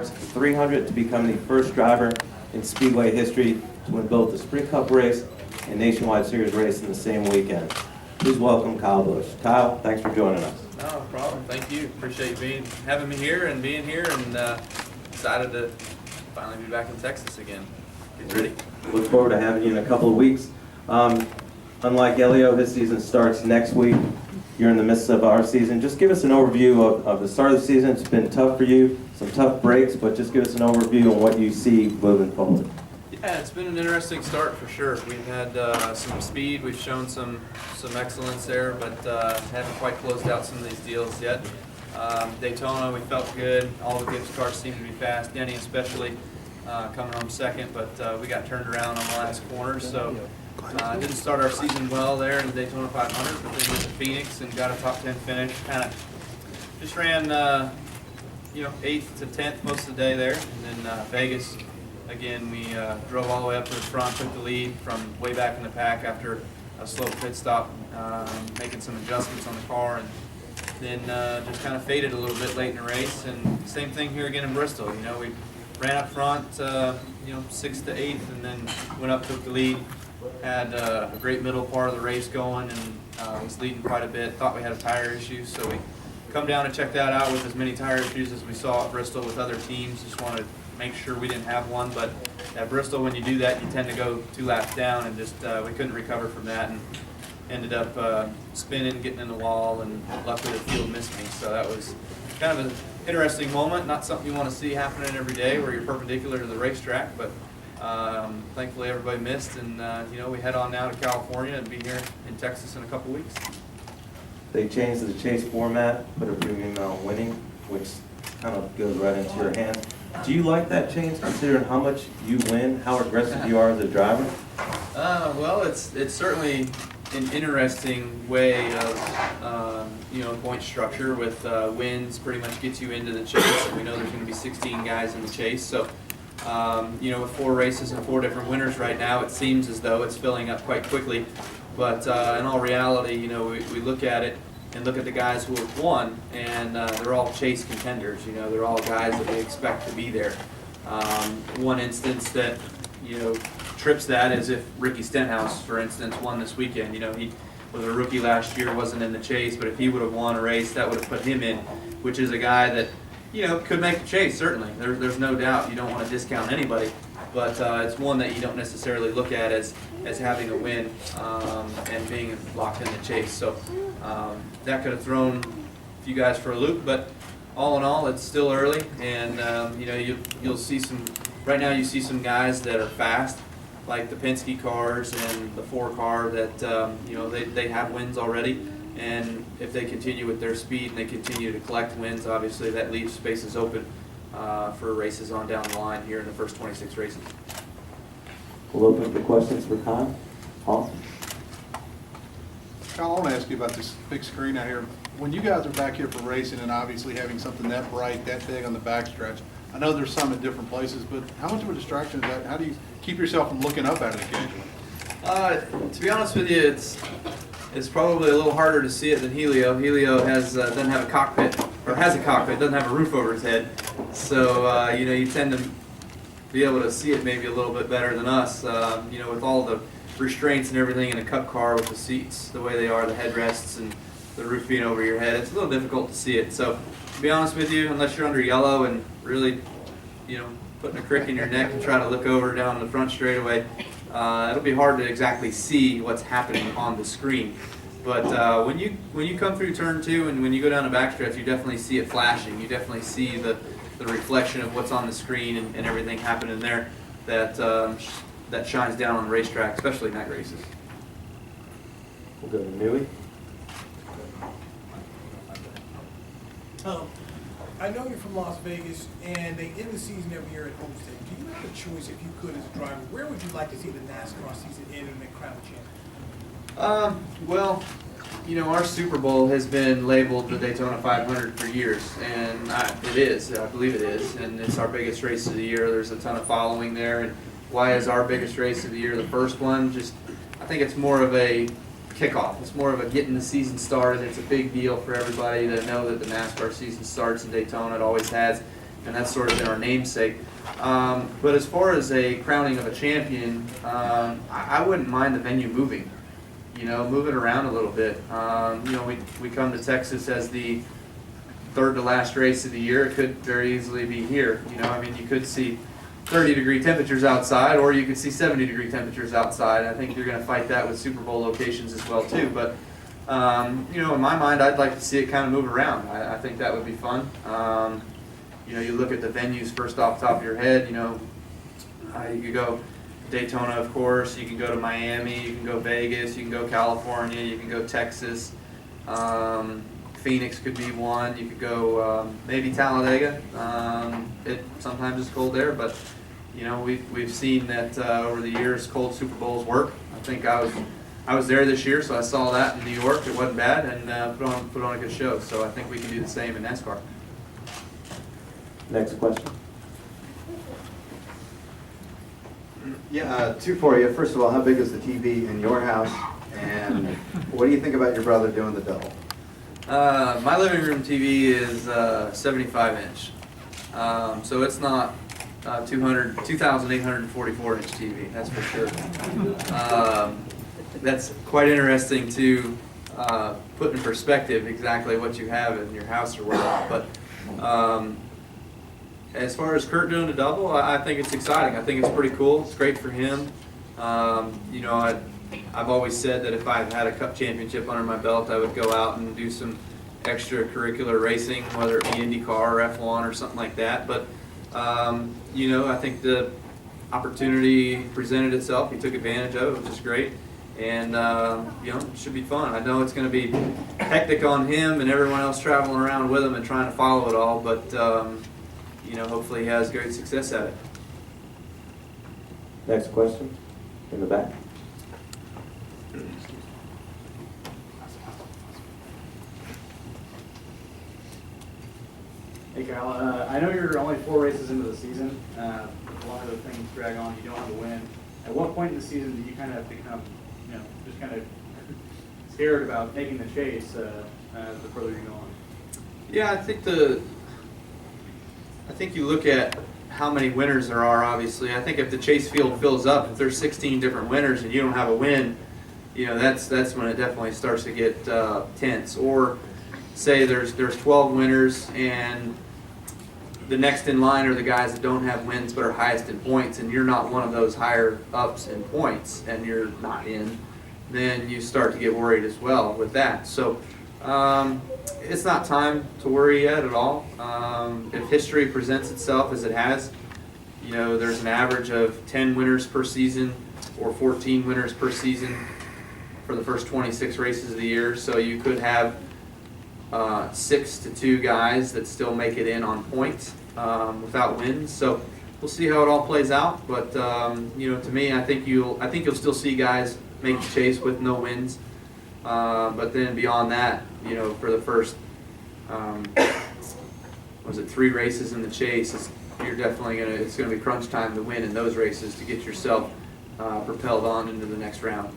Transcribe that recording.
300 to become the first driver in Speedway history to win both the Sprint Cup race and Nationwide Series race in the same weekend. Please welcome Kyle Busch. Kyle, thanks for joining us. No problem. Thank you. Appreciate having me here and being here, and excited to finally be back in Texas again. Get ready. Look forward to having you in a couple of weeks. Unlike Elio, his season starts next week. You're in the midst of our season. Just give us an overview of the start of the season. It's been tough for you, some tough breaks, but just give us an overview on what you see moving forward. Yeah, it's been an interesting start for sure. We've had some speed. We've shown some excellence there, but haven't quite closed out some of these deals yet. Daytona, we felt good. All the Gibbs cars seemed to be fast. Denny especially coming home second, but we got turned around on the last corner, so didn't start our season well there in the Daytona 500, but then went to Phoenix and got a top 10 finish. Kind of just ran 8th to 10th most of the day there, and then Vegas. Again, we drove all the way up to the front, took the lead from way back in the pack after a slow pit stop, making some adjustments on the car, and then just kind of faded a little bit late in the race. And same thing here again in Bristol. You know, we ran up front, 6th to 8th, and then went up, took the lead, had a great middle part of the race going, and was leading quite a bit. Thought we had a tire issue, so we come down and check that out with as many tire issues as we saw at Bristol with other teams. Just wanted to make sure we didn't have one, but at Bristol, when you do that, you tend to go 2 laps down, and just we couldn't recover from that, and ended up spinning, getting in the wall, and luckily the field missed me. So that was kind of an interesting moment, not something you want to see happening every day where you're perpendicular to the racetrack, but thankfully everybody missed, and we head on now to California and be here in Texas in a couple weeks. They changed the chase format, put a premium on winning, which kind of goes right into your hands. Do you like that change, considering how much you win, how aggressive you are as a driver? Well, it's certainly an interesting way of point structure with wins pretty much gets you into the chase, and we know there's going to be 16 guys in the chase. So with 4 races and 4 different winners right now, it seems as though it's filling up quite quickly. But in all reality, we look at it and look at the guys who have won, and they're all chase contenders. They're all guys that we expect to be there. One instance that trips that is if Ricky Stenhouse, for instance, won this weekend. He was a rookie last year, wasn't in the chase, but if he would have won a race, that would have put him in, which is a guy that could make the chase, certainly. There's no doubt. You don't want to discount anybody, but it's one that you don't necessarily look at as having a win and being locked in the chase. So that could have thrown a few guys for a loop, but all in all, it's still early, and you'll see some. Right now, you see some guys that are fast, like the Penske cars and the 4 car that they have wins already. And if they continue with their speed and they continue to collect wins, obviously that leaves spaces open for races on down the line here in the first 26 races. We'll open for questions for Kyle. Paul? Kyle, I want to ask you about this big screen out here. When you guys are back here for racing and obviously having something that bright, that big on the backstretch, I know there's some at different places, but how much of a distraction is that? How do you keep yourself from looking up at it occasionally? To be honest with you, it's probably a little harder to see it than Helio. Helio doesn't have a cockpit, or has a cockpit, doesn't have a roof over his head. So you tend to be able to see it maybe a little bit better than us. With all the restraints and everything in a cup car with the seats the way they are, the headrests and the roof being over your head, it's a little difficult to see it. So to be honest with you, unless you're under yellow and really putting a crick in your neck and try to look over down the front straightaway, it'll be hard to exactly see what's happening on the screen. But when you come through turn 2 and when you go down the backstretch, you definitely see it flashing. You definitely see the reflection of what's on the screen and everything happening there that shines down on the racetrack, especially night races. We'll go to Newey. I know you're from Las Vegas, and they end the season every year at Homestead. Do you have a choice, if you could, as a driver? Where would you like to see the NASCAR season end and then crown a champion? Well, our Super Bowl has been labeled the Daytona 500 for years, and it is. I believe it is, and it's our biggest race of the year. There's a ton of following there, and why is our biggest race of the year the first one? I think it's more of a kickoff. It's more of a getting the season started. It's a big deal for everybody to know that the NASCAR season starts in Daytona. It always has. and that's sort of been our namesake. But as far as a crowning of a champion, I wouldn't mind the venue moving. Move it around a little bit. We come to Texas as the third to last race of the year. It could very easily be here. You could see 30-degree temperatures outside, or you could see 70-degree temperatures outside. I think you're going to fight that with Super Bowl locations as well too. But in my mind, I'd like to see it kind of move around. I think that would be fun. You look at the venues first off the top of your head. You could go Daytona, of course. You can go to Miami. You can go Vegas. You can go California. You can go Texas. Phoenix could be one. You could go maybe Talladega. It sometimes is cold there, but we've seen that over the years cold Super Bowls work. I think I was there this year, so I saw that in New York. It wasn't bad, and put on a good show. So I think we can do the same in NASCAR. Next question. Yeah, two for you. First of all, how big is the TV in your house? And what do you think about your brother doing the double? My living room TV is 75-inch, so it's not 2,844-inch TV. That's for sure. That's quite interesting to put in perspective exactly what you have in your house or whatnot. But as far as Kurt doing the double, I think it's exciting. I think it's pretty cool. It's great for him. I've always said that if I had a Cup championship under my belt, I would go out and do some extracurricular racing, whether it be IndyCar or F1 or something like that. But I think the opportunity presented itself. He took advantage of it, which is great. And it should be fun. I know it's going to be hectic on him and everyone else traveling around with him and trying to follow it all, but hopefully he has great success at it. Next question, in the back. Hey Kyle, I know you're only 4 races into the season. A lot of the things drag on, you don't have a win. At what point in the season do you kind of become, just kind of scared about taking the chase the further you go on? Yeah, I think you look at how many winners there are, obviously. I think if the chase field fills up, if there's 16 different winners and you don't have a win, that's when it definitely starts to get tense. Or say there's 12 winners and the next in line are the guys that don't have wins but are highest in points, and you're not one of those higher ups in points and you're not in, then you start to get worried as well with that. So it's not time to worry yet at all. If history presents itself as it has, there's an average of 10 winners per season or 14 winners per season for the first 26 races of the year. So you could have 6 to 2 guys that still make it in on points without wins. So we'll see how it all plays out. But to me, I think you'll still see guys make the chase with no wins. But then beyond that, for the first 3 races in the chase, it's gonna be crunch time to win in those races to get yourself propelled on into the next round.